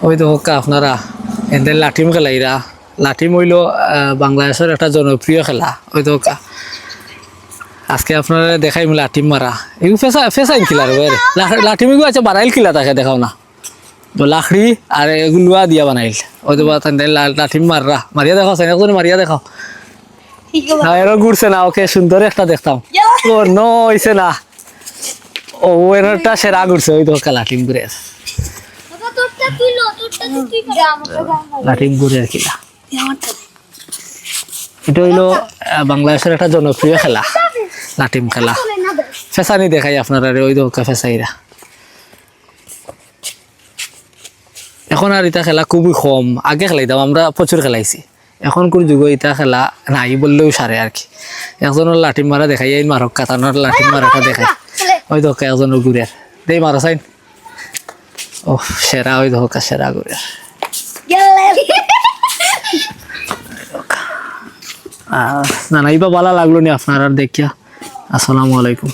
ওই তো আপনারা এদের লাঠিম খেলাইরা লাঠিম হইল বাংলাদেশের একটা জনপ্রিয় খেলা ওই তো আজকে আপনারা দেখাই লাঠিম মারা এগুলো ফেসাইল কিলার লাঠিম এগুলো আছে বানাইল কিলা তাকে দেখাও না তো লাখড়ি আর এগুলো লুয়া দিয়া বানাইল ওই তো লাঠিম মাররা মারিয়া দেখাও একজন মারিয়া দেখাও এরও ঘুরছে না ওকে সুন্দর একটা দেখতাম ও নইছে না ও এরটা সেরা ঘুরছে ওই তো লাঠিম ঘুরে লাঠিম ঘুরে আর কিলা এটা হইলো বাংলাদেশের একটা জনপ্রিয় খেলা লাঠিম খেলা ফেসানি দেখাই আপনারা ওই তো ফেসাইরা এখন আর এটা খেলা খুবই কম আগে খেলাইতাম আমরা প্রচুর খেলাইছি এখনকার যুগে এটা খেলা নাই বললেও সারে আর কি একজনের লাঠিম মারা দেখাই এই মারক কাতানোর লাঠিম মারাটা দেখাই ওই তো একজনের ঘুরের দেই মারা চাইন ও সেরা ওই তো সেরা ঘুরের না না এইবার ভালো লাগলো নি আপনার আর দেখিয়া আসসালামু আলাইকুম।